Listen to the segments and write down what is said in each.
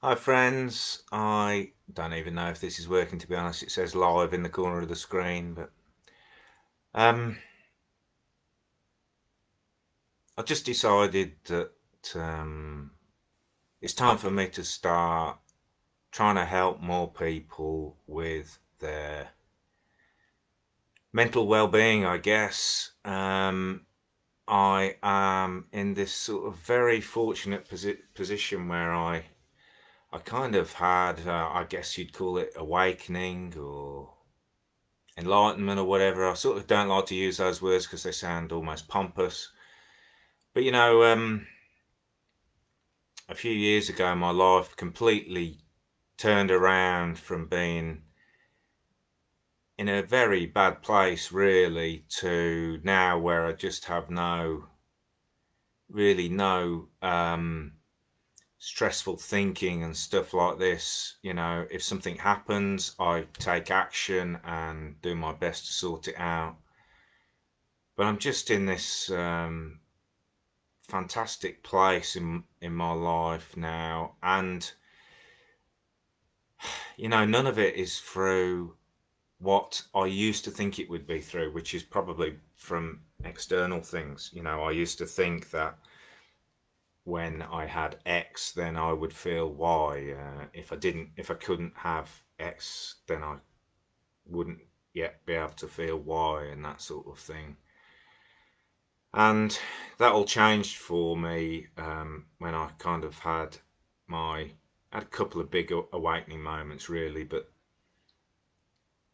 Hi friends, I don't even know if this is working, to be honest. It says live in the corner of the screen, but um, I just decided that it's time for me to start trying to help more people with their mental well-being, I guess. I am in this sort of very fortunate position where I kind of had, I guess you'd call it awakening or enlightenment or whatever. I sort of don't like to use those words because they sound almost pompous. But a few years ago, my life completely turned around from being in a very bad place, really, to now where I just have really no stressful thinking and stuff like this. If something happens, I take action and do my best to sort it out. But I'm just in this fantastic place in my life now, and none of it is through what I used to think it would be through, which is probably from external things. I used to think that when I had X, then I would feel Y. If I couldn't have X, then I wouldn't yet be able to feel Y, and that sort of thing. And that all changed for me when I kind of had a couple of big awakening moments, really, but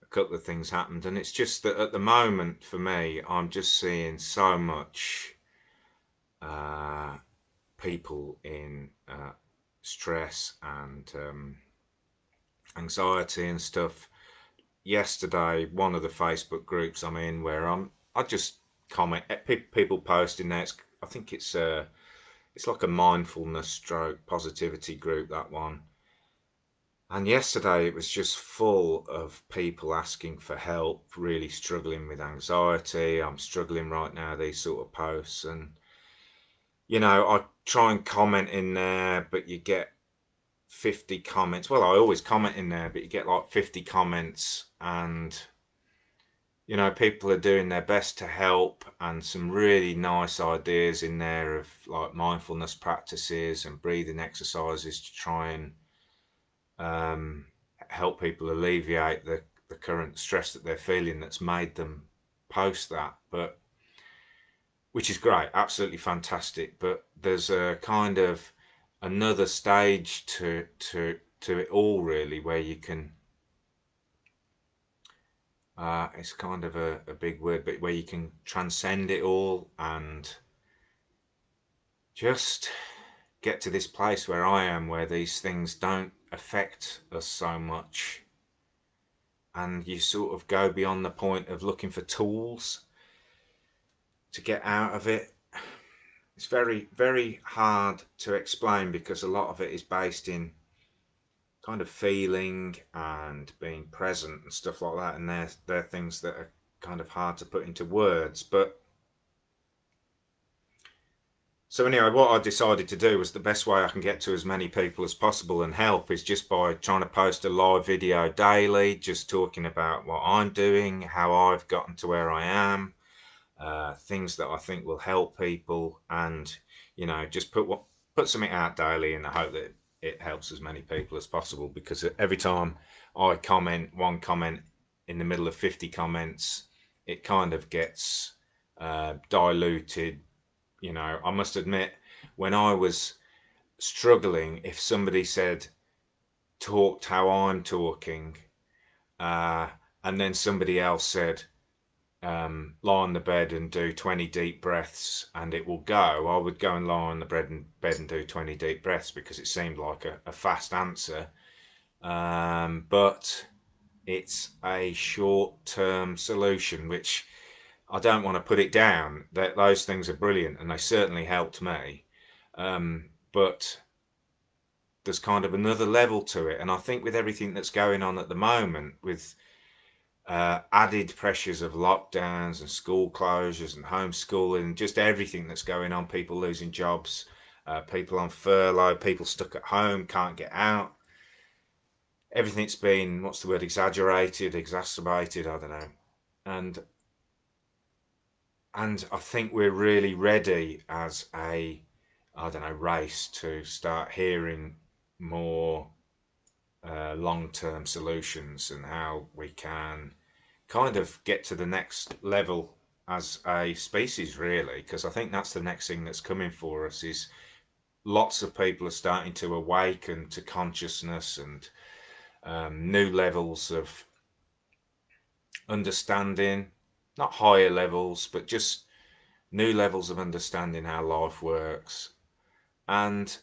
a couple of things happened. And it's just that at the moment, for me, I'm just seeing so much uh, people in stress and anxiety and stuff. Yesterday, one of the Facebook groups I'm in, where I just comment, people post in there. I think it's like a mindfulness stroke positivity group, that one. And yesterday it was just full of people asking for help, really struggling with anxiety. I'm struggling right now, these sort of posts. And, I try and comment in there, but you get 50 comments. Well, I always comment in there, but you get like 50 comments. And, people are doing their best to help, and some really nice ideas in there of like mindfulness practices and breathing exercises to try and um, help people alleviate the current stress that they're feeling that's made them post that. But which is great, absolutely fantastic. But there's a kind of another stage to it all, really, where you can. It's kind of a big word, but where you can transcend it all and just get to this place where I am, where these things don't affect us so much, and you sort of go beyond the point of looking for tools to get out of it. It's very, very hard to explain because a lot of it is based in kind of feeling and being present and stuff like that, and they're things that are kind of hard to put into words. But so anyway, what I decided to do was the best way I can get to as many people as possible and help is just by trying to post a live video daily, just talking about what I'm doing, how I've gotten to where I am, things that I think will help people, and just put something out daily in the hope that it helps as many people as possible. Because every time I comment one comment in the middle of 50 comments, it kind of gets diluted. I must admit, when I was struggling, if somebody said talked how I'm talking, uh, and then somebody else said lie on the bed and do 20 deep breaths and it will go, I would go and lie on the bed and do 20 deep breaths because it seemed like a fast answer. But it's a short-term solution, which I don't want to put it down. That those things are brilliant and they certainly helped me. But there's kind of another level to it, and I think with everything that's going on at the moment, with added pressures of lockdowns and school closures and homeschooling, just everything that's going on, people losing jobs, people on furlough, people stuck at home, can't get out. Everything's been, what's the word, exaggerated, exacerbated, I don't know. And I think we're really ready as a, I don't know, race to start hearing more long-term solutions and how we can kind of get to the next level as a species, really, because I think that's the next thing that's coming for us is lots of people are starting to awaken to consciousness and new levels of understanding, not higher levels, but just new levels of understanding how life works. And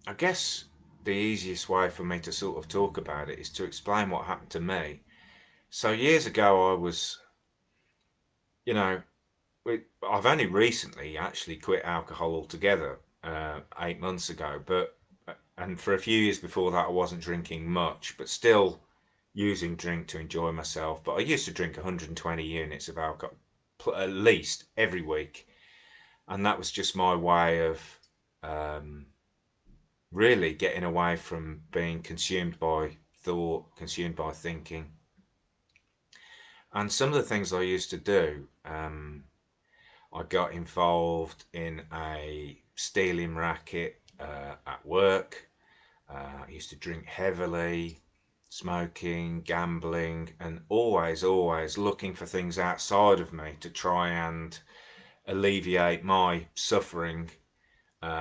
I guess the easiest way for me to sort of talk about it is to explain what happened to me. So years ago, I was, you know, I've only recently actually quit alcohol altogether, 8 months ago. But and for a few years before that, I wasn't drinking much, but still using drink to enjoy myself. But I used to drink 120 units of alcohol at least every week, and that was just my way of um, really getting away from being consumed by thought, consumed by thinking. And some of the things I used to do, I got involved in a stealing racket at work. I used to drink heavily, smoking, gambling, and always looking for things outside of me to try and alleviate my suffering,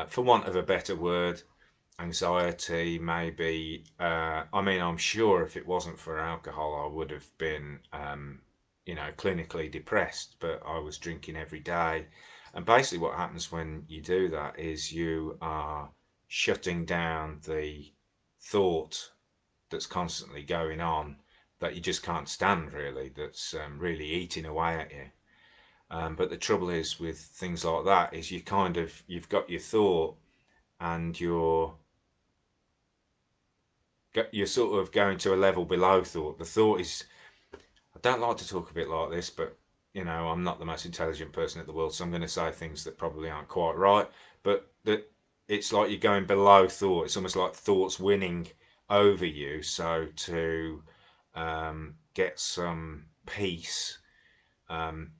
for want of a better word, anxiety, maybe. I mean, I'm sure if it wasn't for alcohol, I would have been, clinically depressed, but I was drinking every day. And basically, what happens when you do that is you are shutting down the thought that's constantly going on that you just can't stand, really, that's really eating away at you. But the trouble is with things like that is you've got your thought and you're sort of going to a level below thought. The thought is, I don't like to talk a bit like this, but I'm not the most intelligent person in the world, so I'm going to say things that probably aren't quite right. But that it's like you're going below thought. It's almost like thoughts winning over you. So to get some peace, um,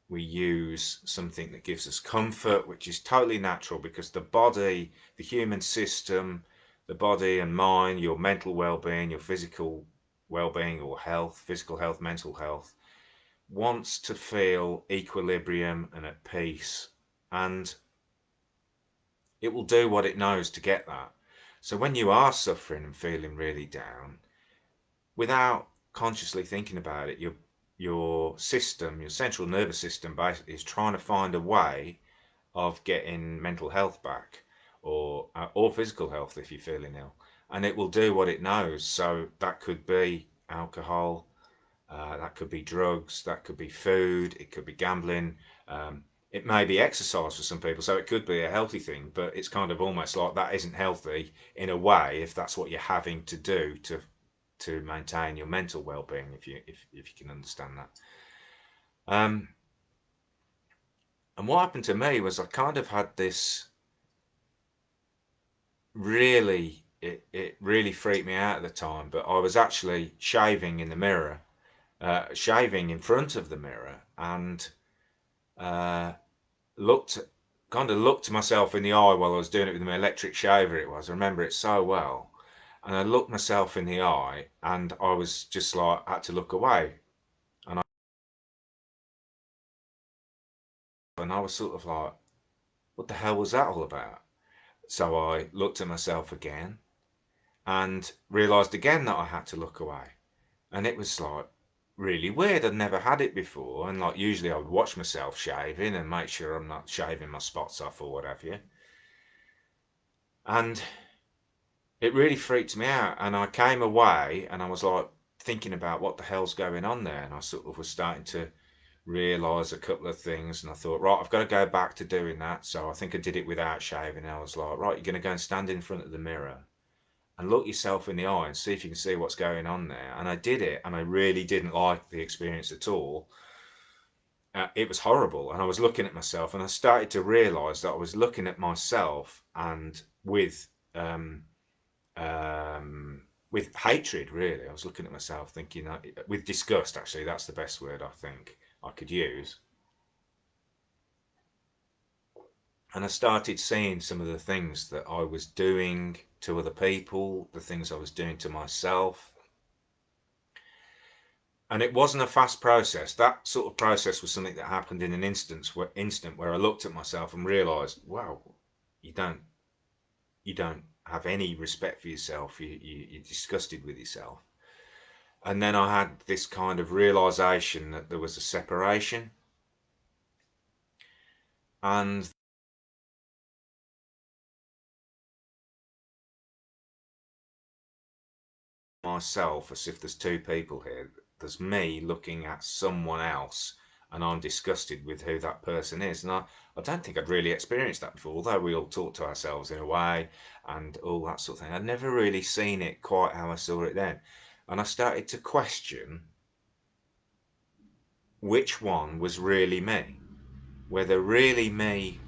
we use something that gives us comfort, which is totally natural because the body, the human system, the body and mind, your mental well-being, your physical well-being or health, physical health, mental health, wants to feel equilibrium and at peace. And it will do what it knows to get that. So when you are suffering and feeling really down, without consciously thinking about it, your system, your central nervous system, basically is trying to find a way of getting mental health back, or physical health if you're feeling ill, and it will do what it knows. So that could be alcohol, that could be drugs, that could be food, it could be gambling. It may be exercise for some people, so it could be a healthy thing, but it's kind of almost like that isn't healthy in a way if that's what you're having to do to maintain your mental well-being, if you can understand that. Um, and what happened to me was I kind of had this it really freaked me out at the time, but I was actually shaving in the mirror, shaving in front of the mirror, and uh, looked looked myself in the eye while I was doing it with my electric shaver. It was, I remember it so well. And I looked myself in the eye, and I was just like, I had to look away, and I was sort of like, what the hell was that all about? So I looked at myself again and realised again that I had to look away. And it was like really weird. I'd never had it before. And like usually I would watch myself shaving and make sure I'm not shaving my spots off or what have you. And it really freaked me out. And I came away and I was like thinking about what the hell's going on there. And I sort of was starting to realise a couple of things. And I thought, right, I've got to go back to doing that. So I think I did it without shaving. And I was like, right, you're going to go and stand in front of the mirror and look yourself in the eye and see if you can see what's going on there. And I did it, and I really didn't like the experience at all. it was horrible. And I was looking at myself, and I started to realise that I was looking at myself and um, um, with hatred. Really, I was looking at myself, thinking with disgust. Actually, that's the best word I think I could use. And I started seeing some of the things that I was doing to other people, the things I was doing to myself. And it wasn't a fast process. That sort of process was something that happened in an instant where I looked at myself and realised, wow, you don't you don't have any respect for yourself. You're disgusted with yourself. And then I had this kind of realisation that there was a separation, and myself as if there's two people here. There's me looking at someone else, and I'm disgusted with who that person is. And I don't think I'd really experienced that before, although we all talk to ourselves in a way and all that sort of thing. I'd never really seen it quite how I saw it then. And I started to question which one was really me, whether really me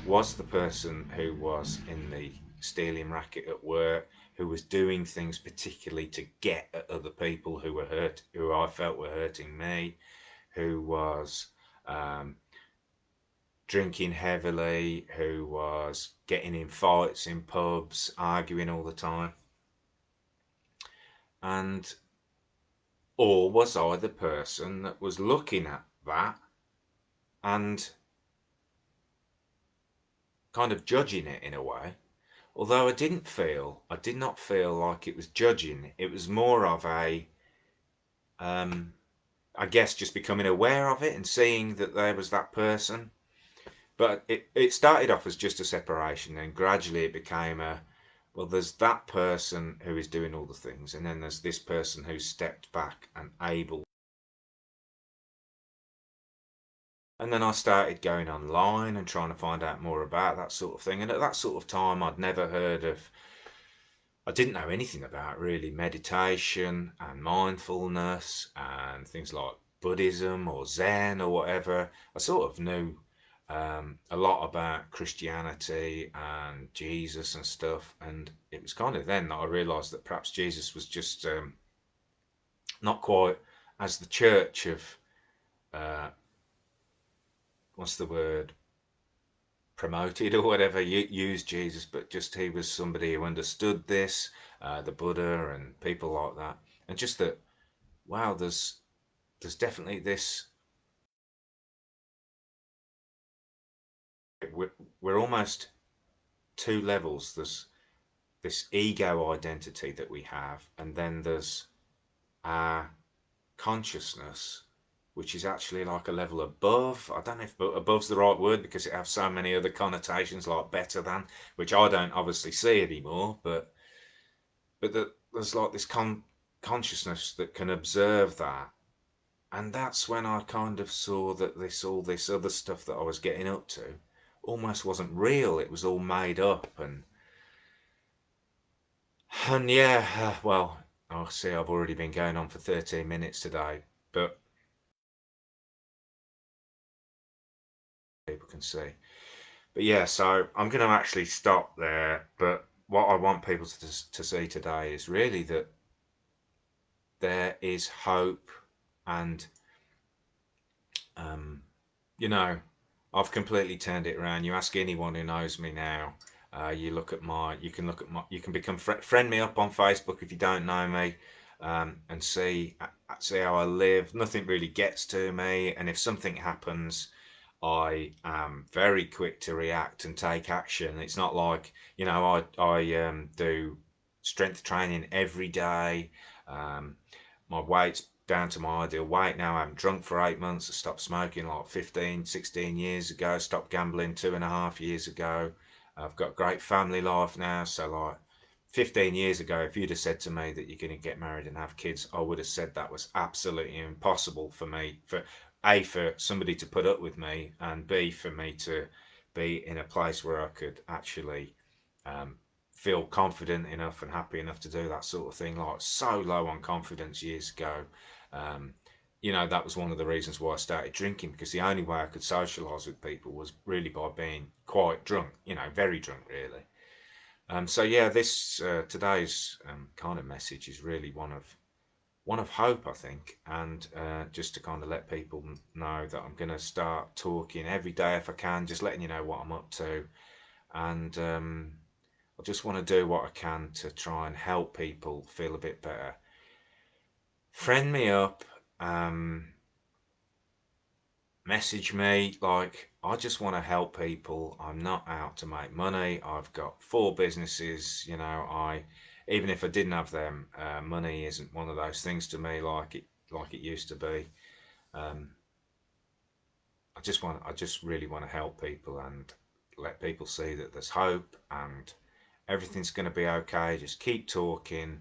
was the person who was in the stealing racket at work, who was doing things particularly to get at other people who were hurt, who I felt were hurting me, who was um, drinking heavily, who was getting in fights in pubs, arguing all the time, and or was I the person that was looking at that and kind of judging it in a way? Although I did not feel like it was judging. It was more of um, I guess, just becoming aware of it and seeing that there was that person. But it started off as just a separation, and gradually it became well, there's that person who is doing all the things, and then there's this person who stepped back and able. And then I started going online and trying to find out more about that sort of thing. And at that sort of time, I didn't know anything about really meditation and mindfulness and things like Buddhism or Zen or whatever. I sort of knew a lot about Christianity and Jesus and stuff. And it was kind of then that I realised that perhaps Jesus was just not quite as the church of, uh, what's the word, promoted or whatever, used Jesus, but just he was somebody who understood this, the Buddha and people like that. And just that, wow, there's definitely this. We're, we're almost two levels. There's this ego identity that we have, and then there's our consciousness, which is actually like a level above. I don't know if above's the right word because it has so many other connotations like better than, which I don't obviously see anymore. But there's like this consciousness that can observe that, and that's when I kind of saw that all this other stuff that I was getting up to almost wasn't real. It was all made up, and yeah, well, I see I've already been going on for 13 minutes today, but people can see. But yeah, so I'm going to actually stop there. But what I want people to see today is really that there is hope, and um, you know, I've completely turned it around. You ask anyone who knows me now. You can become friend me up on Facebook if you don't know me, and see how I live. Nothing really gets to me, and if something happens, I am very quick to react and take action. It's not like, I do strength training every day. Um, my weight's down to my ideal weight now. I haven't drunk for 8 months. I stopped smoking like 15, 16 years ago. Stopped gambling 2.5 years ago. I've got a great family life now. So like 15 years ago, if you'd have said to me that you're going to get married and have kids, I would have said that was absolutely impossible for me. For somebody to put up with me, and B, for me to be in a place where I could actually um, feel confident enough and happy enough to do that sort of thing. Like so low on confidence years ago. Um, that was one of the reasons why I started drinking, because the only way I could socialise with people was really by being quite drunk, very drunk, really. So yeah, this today's kind of message is really one of hope, I think, and just to kind of let people know that I'm going to start talking every day if I can, just letting you know what I'm up to, and I just want to do what I can to try and help people feel a bit better. Friend me up, message me. Like, I just want to help people. I'm not out to make money. I've got 4 businesses. I even if I didn't have them, money isn't one of those things to me like it used to be. Um, I just really want to help people and let people see that there's hope and everything's going to be okay. Just keep talking,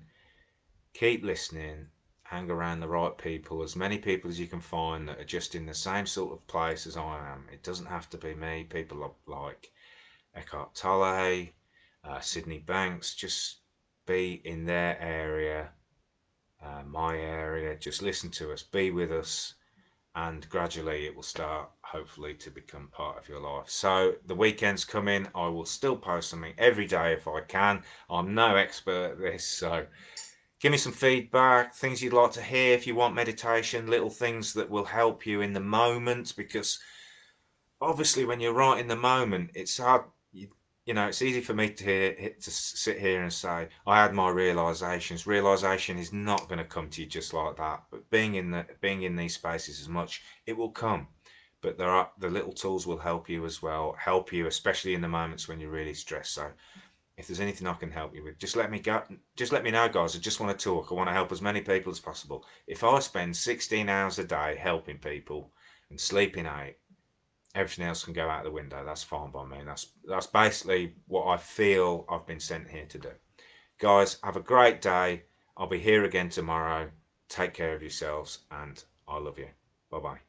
keep listening, hang around the right people, as many people as you can find that are just in the same sort of place as I am. It doesn't have to be me. People like Eckhart Tolle, Sydney Banks, just be in their area, my area. Just listen to us, be with us, and gradually it will start, hopefully, to become part of your life. So the weekends come in, I will still post something every day if I can. I'm no expert at this, so give me some feedback, things you'd like to hear. If you want meditation, little things that will help you in the moment, because obviously when you're right in the moment, it's hard. It's easy for me to sit here and say I had my realizations. Realization is not going to come to you just like that. But being in these spaces as much, it will come. But the little tools will help you as well. Help you, especially in the moments when you're really stressed. So if there's anything I can help you with, just let me go. Just let me know, guys. I just want to talk. I want to help as many people as possible. If I spend 16 hours a day helping people and sleeping 8, everything else can go out the window. That's fine by me. That's basically what I feel I've been sent here to do. Guys, have a great day. I'll be here again tomorrow. Take care of yourselves, and I love you. Bye bye.